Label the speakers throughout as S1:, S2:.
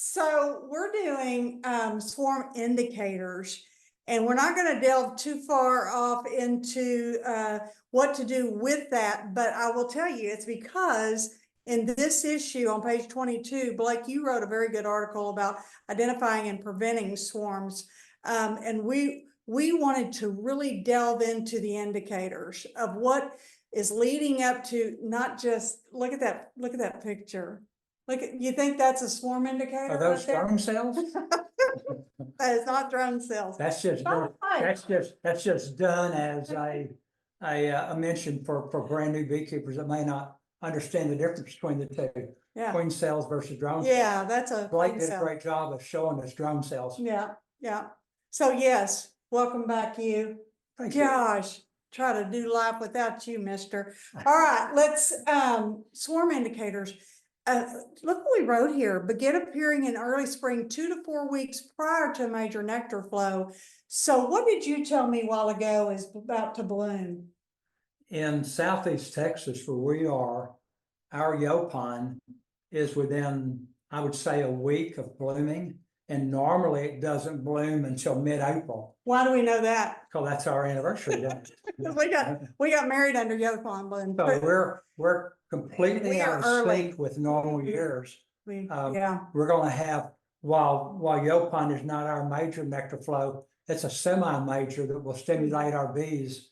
S1: So we're doing swarm indicators, and we're not going to delve too far off into what to do with that. But I will tell you, it's because in this issue on page 22, Blake, you wrote a very good article about identifying and preventing swarms. And we wanted to really delve into the indicators of what is leading up to, not just look at that picture. Look at, you think that's a swarm indicator?
S2: Are those drone cells?
S1: That is not drone cells.
S2: That's just done, that's just done as a mention for brand new beekeepers that may not understand the difference between the two.
S1: Yeah.
S2: Queen cells versus drone cells.
S1: Yeah, that's a
S2: Blake did a great job of showing us drone cells.
S1: Yeah, yeah. So yes, welcome back, you.
S2: Thank
S1: Gosh, try to do life without you, mister. All right, let's swarm indicators. Look what we wrote here. Begin appearing in early spring, 2 to 4 weeks prior to a major nectar flow. So what did you tell me a while ago is about to bloom?
S2: In Southeast Texas, where we are, our yopon is within, I would say, a week of blooming. And normally it doesn't bloom until mid-April.
S1: Why do we know that?
S2: Because that's our anniversary day.
S1: we got married under yopon bloom.
S2: So we're completely out of sync with normal years.
S1: Yeah.
S2: We're going to have, while yopon is not our major nectar flow, it's a semi-major that will stimulate our bees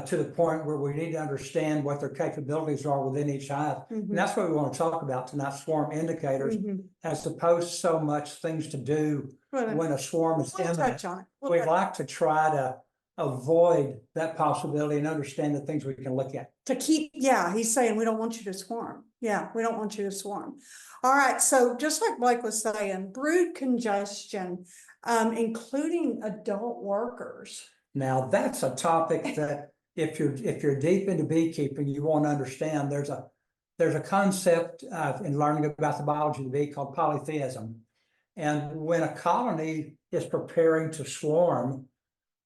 S2: to the point where we need to understand what their capabilities are within each hive. And that's what we want to talk about tonight, swarm indicators, as opposed to so much things to do when a swarm is imminent. We'd like to try to avoid that possibility and understand the things we can look at.
S1: To keep, yeah, he's saying we don't want you to swarm. Yeah, we don't want you to swarm. All right, so just like Blake was saying, brood congestion, including adult workers.
S2: Now that's a topic that if you're deep into beekeeping, you won't understand. There's a concept in learning about the biology of the bee called polytheism. And when a colony is preparing to swarm,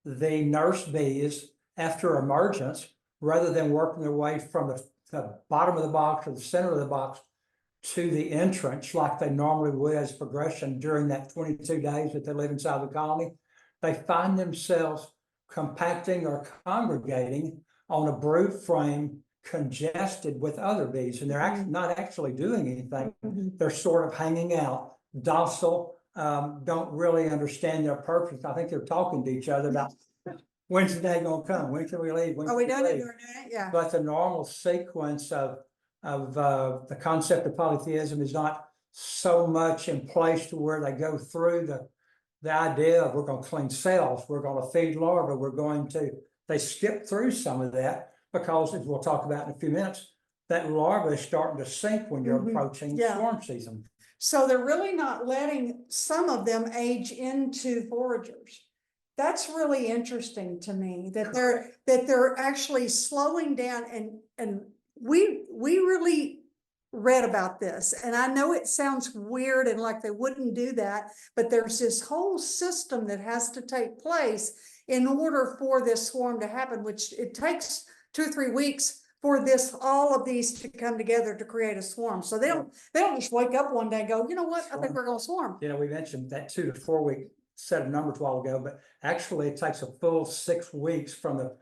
S2: the nurse bees, after emergence, rather than working their way from the bottom of the box or the center of the box to the entrance like they normally would as progression during that 22 days that they live inside the colony, they find themselves compacting or congregating on a brood frame congested with other bees, and they're actually not actually doing anything. They're sort of hanging out, docile, don't really understand their purpose. I think they're talking to each other about when's the day gonna come, when can we leave,
S1: Are we done it? Yeah.
S2: But the normal sequence of the concept of polytheism is not so much in place to where they go through the idea of we're going to clean cells, we're going to feed larvae, they skip through some of that because, as we'll talk about in a few minutes, that larva is starting to sink when you're approaching swarm season.
S1: So they're really not letting some of them age into foragers. That's really interesting to me that they're actually slowing down, and we really read about this, and I know it sounds weird and like they wouldn't do that, but there's this whole system that has to take place in order for this swarm to happen, which it takes 2 or 3 weeks for all of these to come together to create a swarm. So they don't just wake up one day and go, you know what, I think we're going to swarm.
S2: You know, we mentioned that 2 to 4 week set of numbers a while ago, but actually it takes a full 6 weeks from the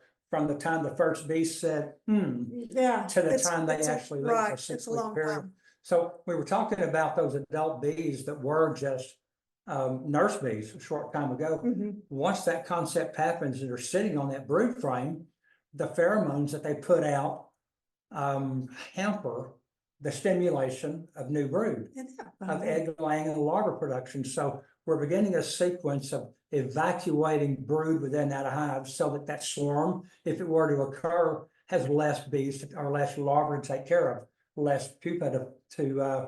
S2: time the first bee said,
S1: yeah,
S2: to the time they actually leave for a 6 week period.
S1: Time.
S2: So we were talking about those adult bees that were just nurse bees a short time ago. Once that concept happens and they're sitting on that brood frame, the pheromones that they put out hamper the stimulation of new brood, of egg laying and larva production. So we're beginning a sequence of evacuating brood within that hive so that swarm, if it were to occur, has less bees or less larvae to take care of, less pupa to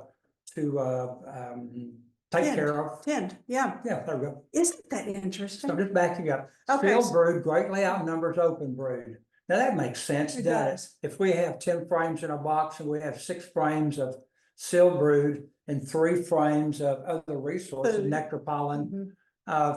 S2: take care of.
S1: Tend, yeah.
S2: Yeah, there we go.
S1: Isn't that interesting?
S2: So just backing up. Sealed brood greatly outnumbers open brood. Now that makes sense, doesn't it? If we have 10 frames in a box and we have 6 frames of sealed brood and 3 frames of other resources, nectar, pollen,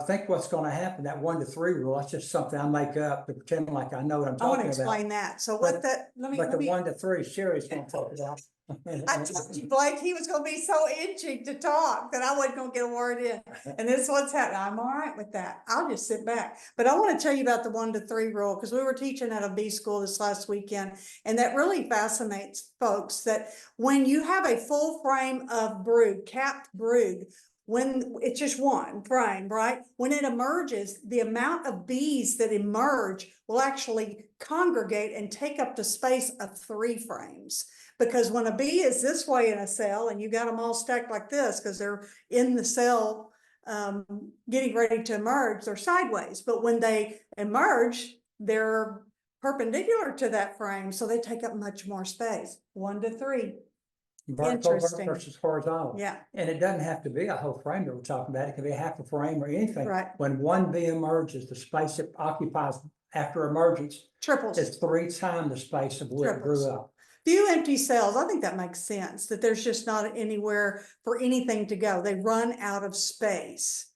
S2: think what's going to happen. That 1 to 3 rule, that's just something I make up to pretend like I know what I'm talking about.
S1: I want to explain that. So what that,
S2: the 1 to 3 Sherry's going to talk about.
S1: I told you, Blake, he was gonna be so itchy to talk that I wasn't gonna get a word in. And this is what's happening. I'm all right with that. I'll just sit back. But I want to tell you about the 1 to 3 rule, because we were teaching at a bee school this last weekend. And that really fascinates folks, that when you have a full frame of brood, capped brood, when it's just one frame, right? When it emerges, the amount of bees that emerge will actually congregate and take up the space of 3 frames. Because when a bee is this way in a cell and you got them all stacked like this, because they're in the cell getting ready to emerge, they're sideways. But when they emerge, they're perpendicular to that frame, so they take up much more space. 1 to 3.
S2: Vertical
S1: Interesting.
S2: versus horizontal.
S1: Yeah,
S2: And it doesn't have to be a whole frame that we're talking about. It can be a half a frame or anything.
S1: right.
S2: When one bee emerges, the space it occupies after emergence
S1: Triples.
S2: is 3 times the space of where it grew
S1: Triples.
S2: up.
S1: Few empty cells. I think that makes sense, that there's just not anywhere for anything to go. They run out of space.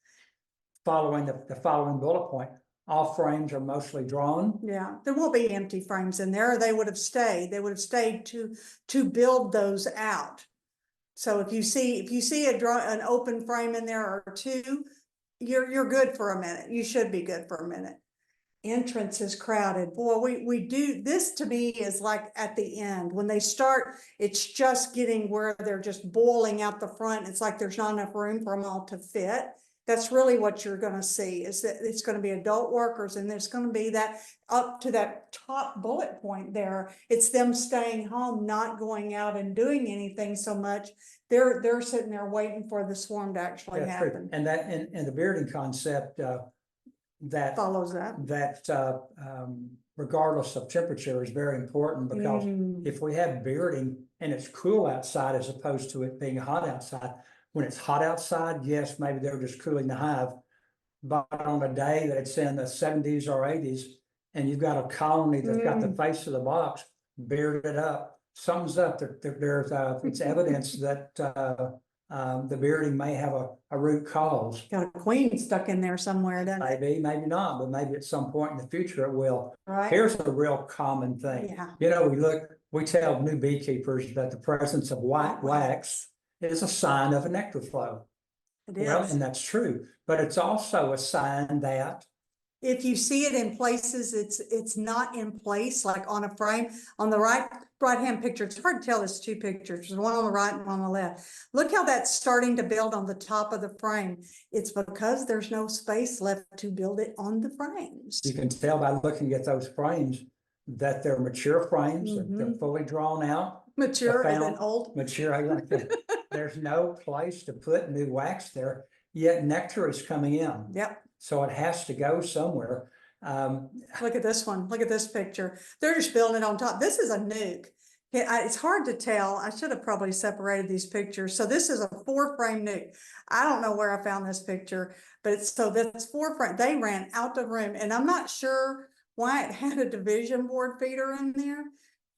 S2: Following the following bullet point, all frames are mostly drawn.
S1: Yeah, there won't be empty frames in there, or they would have stayed. They would have stayed to build those out. So if you see an open frame in there or 2, you're good for a minute. You should be good for a minute. Entrance is crowded. Boy, we do this. To me is like at the end when they start, it's just getting where they're just boiling out the front. It's like there's not enough room for them all to fit. That's really what you're going to see, is that it's going to be adult workers, and there's going to be that up to that top bullet point there. It's them staying home, not going out and doing anything so much. They're sitting there waiting for the swarm to actually happen.
S2: And that and the bearding concept that
S1: Follows that.
S2: Regardless of temperature is very important, because if we have bearding and it's cool outside as opposed to it being hot outside, when it's hot outside, yes, maybe they're just cooling the hive. But on a day that it's in the 70s or 80s, and you've got a colony that's got the face of the box bearded up, something's up. It's evidence that the bearding may have a root cause.
S1: Got a queen stuck in there somewhere, doesn't it?
S2: Maybe, maybe not, but maybe at some point in the future it will.
S1: Right.
S2: Here's a real common thing.
S1: Yeah.
S2: You know, we tell new beekeepers that the presence of white wax is a sign of a nectar flow.
S1: It is.
S2: Well, and that's true, but it's also a sign that
S1: if you see it in places, it's not in place, like on a frame. On the right-hand picture, it's hard to tell, there's 2 pictures, there's one on the right and one on the left. Look how that's starting to build on the top of the frame. It's because there's no space left to build it on the frames.
S2: you can tell by looking at those frames that they're mature frames, they're fully drawn out.
S1: Mature and then old.
S2: Mature, I like that. There's no place to put new wax there, yet nectar is coming in.
S1: Yep.
S2: So it has to go somewhere.
S1: Look at this one. Look at this picture. They're just building it on top. This is a nuke. It's hard to tell. I should have probably separated these pictures. So this is a 4-frame nuke. I don't know where I found this picture, but so that's 4 frame. They ran out the room, and I'm not sure why it had a division board feeder in there.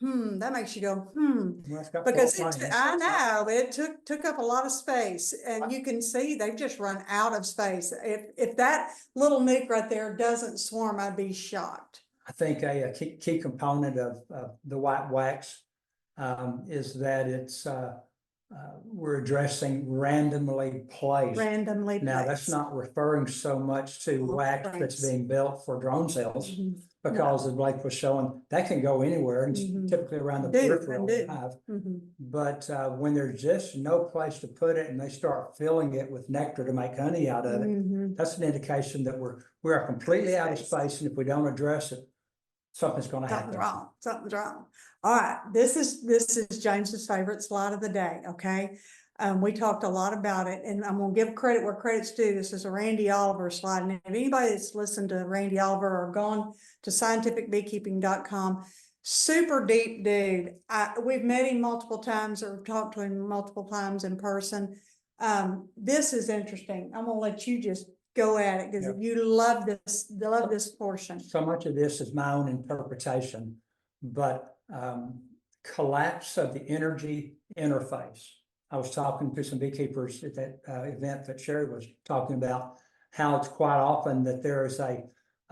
S1: That makes you go,
S2: Well,
S1: because I know it took up a lot of space, and you can see they've just run out of space. If that little nuke right there doesn't swarm, I'd be shocked.
S2: I think a key component of the white wax is that it's we're addressing randomly placed.
S1: Randomly
S2: Now, that's
S1: placed.
S2: not referring so much to wax that's being built for drone cells, because as Blake was showing, that can go anywhere, and it's typically around the peripheral hive. But when there's just no place to put it and they start filling it with nectar to make honey out of it, that's an indication that we are completely out of space, and if we don't address it, something's going to happen.
S1: Something's wrong. All right, this is James's favorite slide of the day. Okay, we talked a lot about it, and I'm gonna give credit where credit's due. This is a Randy Oliver slide, and if anybody that's listened to Randy Oliver or gone to scientificbeekeeping.com, super deep dude. We've met him multiple times or talked to him multiple times in person. This is interesting. I'm gonna let you just go at it, because you love this portion.
S2: So much of this is my own interpretation, but collapse of the energy interface. I was talking to some beekeepers at that event that Sherry was talking about, how it's quite often that there is a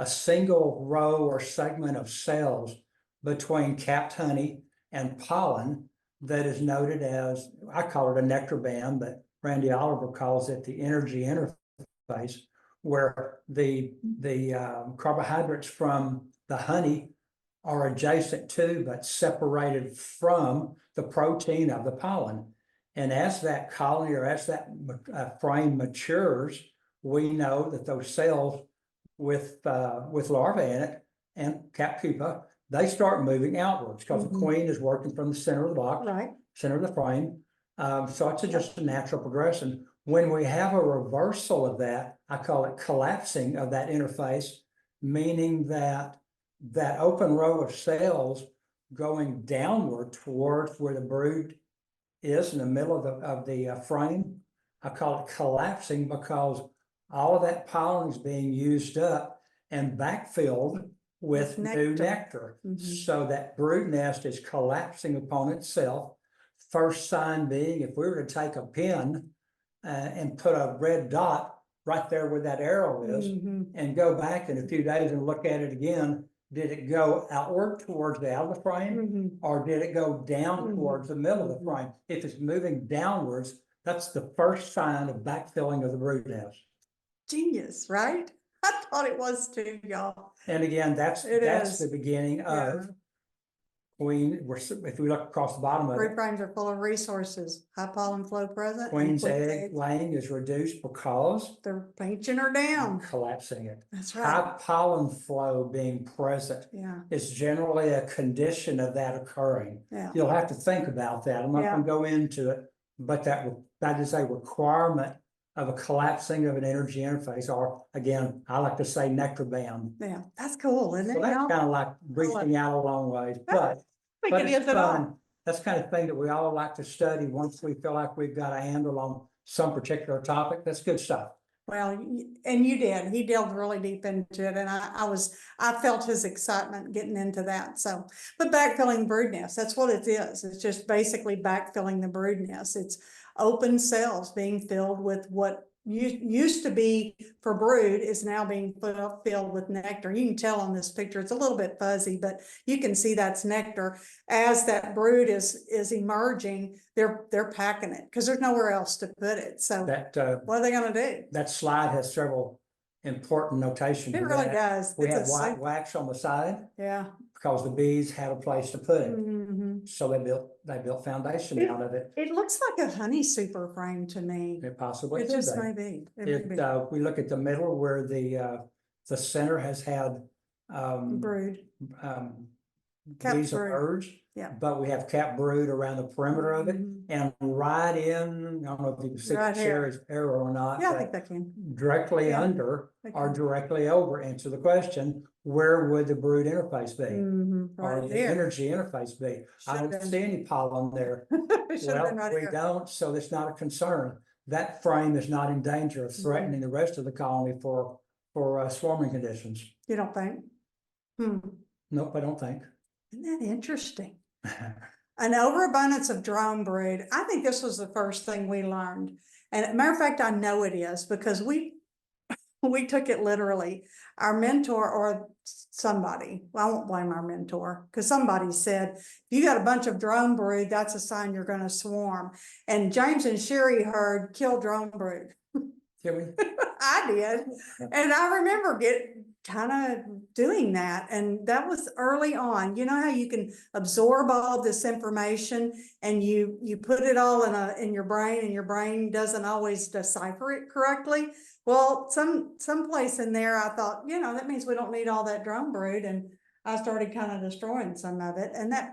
S2: single row or segment of cells between capped honey and pollen that is noted as, I call it a nectar band, but Randy Oliver calls it the energy interface, where the carbohydrates from the honey are adjacent to but separated from the protein of the pollen. And as that colony or as that frame matures, we know that those cells with larvae in it and cap pupa, they start moving outwards because the queen is working from the center of the box,
S1: Right.
S2: center of the frame. So it's just a natural progression. When we have a reversal of that, I call it collapsing of that interface, meaning that that open row of cells going downward towards where the brood is in the middle of the frame. I call it collapsing because all of that pollen is being used up and backfilled with new nectar. So that brood nest is collapsing upon itself. First sign being, if we were to take a pin and put a red dot right there where that arrow is and go back in a few days and look at it again, did it go outward towards the out of the frame or did it go down towards the middle of the frame? If it's moving downwards, that's the first sign of backfilling of the brood nest.
S1: Genius, right? I thought it was too, y'all.
S2: And again, that's the beginning of queen. If we look across the bottom of
S1: Brood
S2: it,
S1: frames are full of resources. High pollen flow present.
S2: queen's egg laying is reduced because
S1: they're pinching her down.
S2: Collapsing it.
S1: That's right.
S2: High pollen flow being present is generally a condition of that occurring. You'll have to think about that. I'm not going to go into it, but that is a requirement of a collapsing of an energy interface, or again, I like to say nectar band.
S1: Yeah, that's cool, isn't it?
S2: So that's kind of like reaching out a long ways, but it's fun. That's the kind of thing that we all like to study once we feel like we've got a handle on some particular topic. That's good stuff.
S1: Well, and you did. He delved really deep into it, and I felt his excitement getting into that. So, but backfilling brood nest, that's what it is. It's just basically backfilling the brood nest. It's open cells being filled with what used to be for brood is now being filled with nectar. You can tell on this picture, it's a little bit fuzzy, but you can see that's nectar. As that brood is emerging, they're packing it because there's nowhere else to put it. So what are they going to do?
S2: That slide has several important notations.
S1: It really does.
S2: We have white wax on the side.
S1: Yeah.
S2: Because the bees had a place to put it. So they built foundation out of it.
S1: It looks like a honey super frame to me.
S2: It possibly
S1: It just may be.
S2: We look at the middle where the center has had
S1: brood.
S2: Bees emerge.
S1: Yeah.
S2: But we have capped brood around the perimeter of it, and right in, I don't know if you can see Sherry's arrow or not.
S1: Yeah, I think that can.
S2: Directly under or directly over. Answer the question: where would the brood interface be, or the energy interface be? I don't see any pollen there. Well, we don't, so that's not a concern. That frame is not in danger of threatening the rest of the colony for swarming conditions.
S1: You don't think?
S2: Nope, I don't think.
S1: Isn't that interesting? An overabundance of drone brood. I think this was the first thing we learned. And as a matter of fact, I know it is because we took it literally. Our mentor or somebody, well, I won't blame our mentor, because somebody said, if you got a bunch of drone brood, that's a sign you're going to swarm. And James and Sherry heard kill drone brood. I did. And I remember kind of doing that. And that was early on. You know how you can absorb all of this information and you put it all in your brain, and your brain doesn't always decipher it correctly. Well, some place in there, I thought, that means we don't need all that drone brood. And I started kind of destroying some of it. And that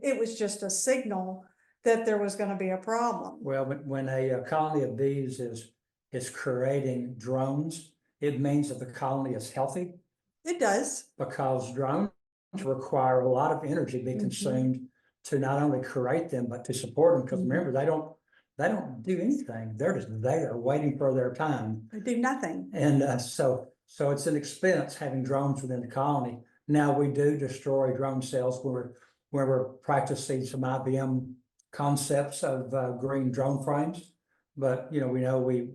S1: it was just a signal that there was going to be a problem.
S2: Well, when a colony of bees is creating drones, it means that the colony is healthy.
S1: It does.
S2: Because drones require a lot of energy to be consumed to not only create them, but to support them. Because remember, they don't do anything. They're just there waiting for their time.
S1: They do nothing.
S2: And so it's an expense having drones within the colony. Now we do destroy drone cells where we're practicing some IBM concepts of green drone frames. But we know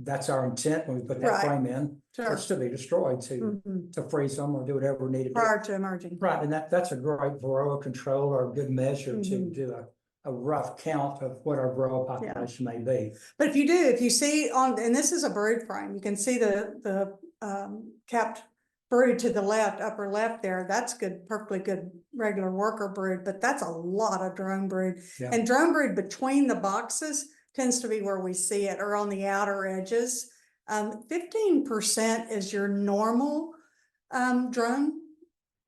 S2: that's our intent when we put that frame in. It's to be destroyed to freeze them or do whatever we need to do.
S1: Prior to emerging.
S2: Right, and that's a great varroa control or a good measure to do a rough count of what our grower population may be.
S1: But if you see on, and this is a brood frame, you can see the capped brood to the left, upper left there, that's good, perfectly good regular worker brood, but that's a lot of drone brood.
S2: Yeah.
S1: And drone brood between the boxes tends to be where we see it, or on the outer edges. 15% is your normal drone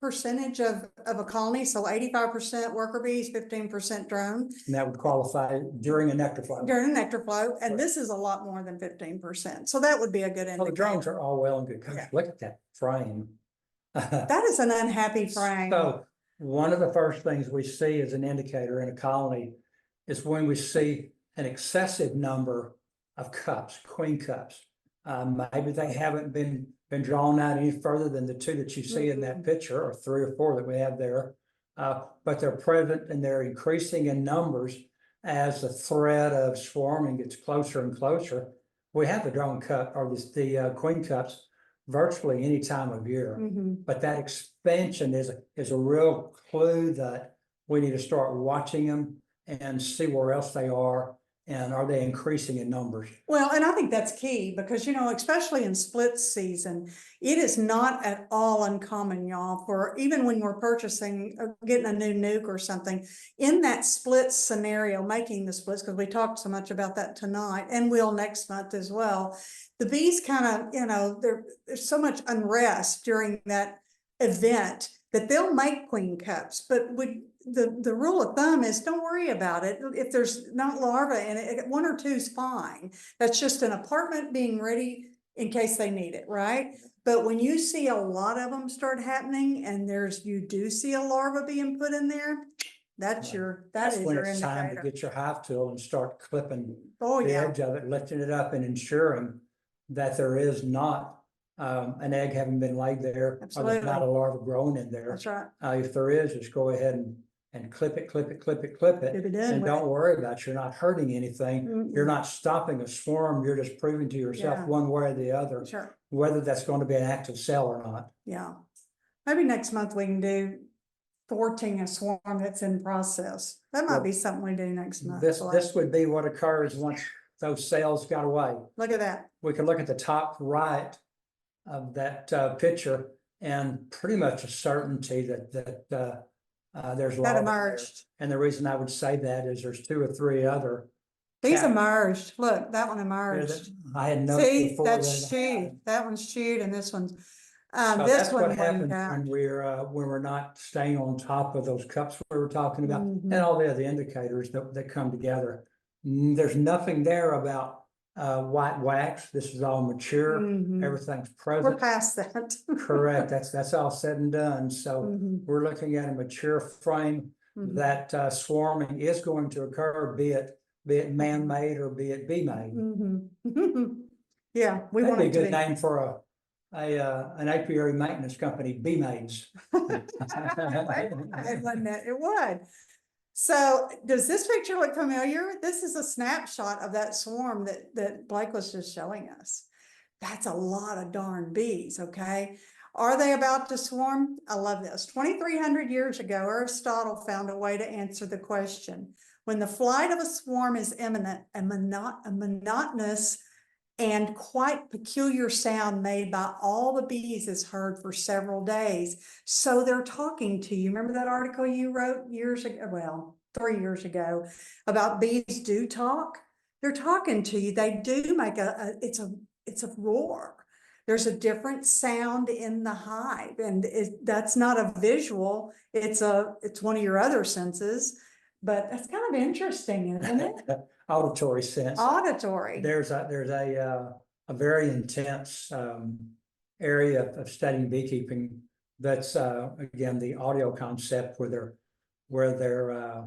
S1: percentage of a colony. So 85% worker bees, 15% drone.
S2: And that would qualify during a nectar flow.
S1: During a nectar flow, and
S2: Right.
S1: this is a lot more than 15%. So that would be a good indicator.
S2: Well, the drones are all well and good.
S1: Yeah.
S2: Look at that frame.
S1: That is an unhappy frame.
S2: So one of the first things we see as an indicator in a colony is when we see an excessive number of cups, queen cups. Maybe they haven't been drawn out any further than the two that you see in that picture, or 3 or 4 that we have there. But they're present and they're increasing in numbers as the threat of swarming gets closer and closer. We have the drone cup, or the queen cups, virtually any time of year. But that expansion is a real clue that we need to start watching them and see where else they are, and are they increasing in numbers.
S1: Well, and I think that's key because, especially in split season, it is not at all uncommon, y'all, for even when we're purchasing, getting a new nuke or something, in that split scenario, making the splits, because we talked so much about that tonight and will next month as well. The bees kind of, there's so much unrest during that event that they'll make queen cups, but the rule of thumb is don't worry about it. If there's not larvae in it, 1 or 2 is fine. That's just an apartment being ready in case they need it, right? But when you see a lot of them start happening and you do see a larva being put in there, that is your
S2: It's time to
S1: indicator.
S2: get your hive tool and start clipping
S1: Oh,
S2: the
S1: yeah.
S2: edge of it, lifting it up and ensuring that there is not an egg having been laid there, or there's not a larva growing in there.
S1: That's right.
S2: If there is, just go ahead and clip it,
S1: Get it in
S2: and
S1: with
S2: don't
S1: it.
S2: worry about it. You're not hurting anything. You're not stopping a swarm. You're just proving to yourself
S1: Yeah.
S2: one way or the other,
S1: Sure.
S2: whether that's going to be an active cell or not.
S1: Yeah. Maybe next month we can do thwarting a swarm that's in process. That might
S2: Well,
S1: be something we do next month.
S2: This
S1: Blake.
S2: this would be what occurs once those cells got away.
S1: Look at that.
S2: We could look at the top right of that picture, and pretty much a certainty that there's
S1: That
S2: larvae there.
S1: emerged.
S2: And the reason I would say that is there's 2 or 3 other.
S1: These
S2: cat-
S1: emerged. Look, that one
S2: Yeah,
S1: emerged.
S2: I had noticed
S1: See,
S2: before.
S1: that's
S2: that it
S1: chewed.
S2: happened.
S1: That one's chewed and this one's,
S2: So
S1: this
S2: that's
S1: one
S2: what
S1: went
S2: happens
S1: out.
S2: when we're not staying on top of those cups we were talking about, and all the other indicators that come together. There's nothing there about white wax. This is all mature. Everything's
S1: We're
S2: present.
S1: past that.
S2: Correct. That's all said and done. So we're looking at a mature frame that swarming is going to occur, be it man-made or be it bee-made.
S1: Yeah, we
S2: That'd
S1: want
S2: be a
S1: it to
S2: good
S1: be.
S2: name for an apiary maintenance company, bee maids.
S1: It would. So does this picture look familiar? This is a snapshot of that swarm that Blake was just showing us. That's a lot of darn bees, okay? Are they about to swarm? I love this. 2,300 years ago, Aristotle found a way to answer the question. When the flight of a swarm is imminent, a monotonous and quite peculiar sound made by all the bees is heard for several days. So they're talking to you. Remember that article you wrote years ago? Well, 3 years ago about bees do talk. They're talking to you. They do make it's a roar. There's a different sound in the hive, and that's not a visual. It's one of your other senses, but that's kind of interesting, isn't it?
S2: Auditory sense.
S1: Auditory.
S2: There's a very intense area of studying beekeeping. That's again the audio concept where they're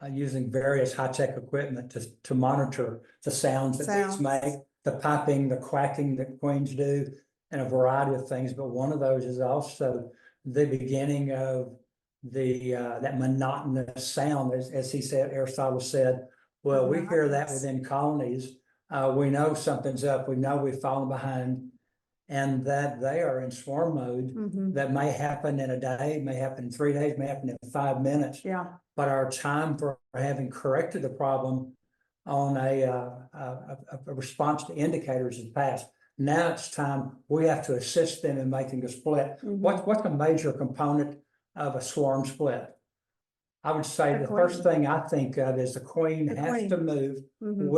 S2: using various high-tech equipment to monitor the sounds that bees make, the piping, the quacking that queens do, and a variety of things. But one of those is also the beginning of that monotonous sound, as he said, Aristotle said. Well, we hear that within colonies. We know something's up. We know we've fallen behind. and that they are in swarm mode.
S1: Mhm.
S2: That may happen in a day, may happen in 3 days, may happen in 5 minutes.
S1: Yeah,
S2: But our time for having corrected the problem on a response to indicators is passed. Now it's time, we have to assist them in making a split.
S1: Mhm.
S2: What's a major component of a swarm split? I would say
S1: The
S2: the first
S1: queen.
S2: thing I think of is the queen
S1: The
S2: has to
S1: queen.
S2: move
S1: Mhm.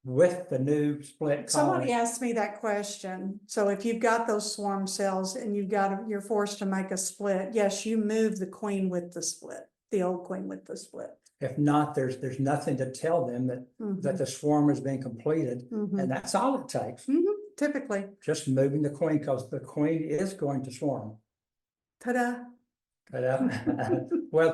S2: with the new split
S1: Somebody
S2: colony.
S1: asked me that question. So if you've got those swarm cells and you're forced to make a split, yes, you move the queen with the split, the old queen with the split.
S2: If not, there's nothing to tell them that
S1: Mhm.
S2: the swarm has been completed,
S1: Mhm.
S2: and that's all it takes.
S1: Typically,
S2: Just moving the queen, because the queen is going to swarm.
S1: ta-da.
S2: But, well,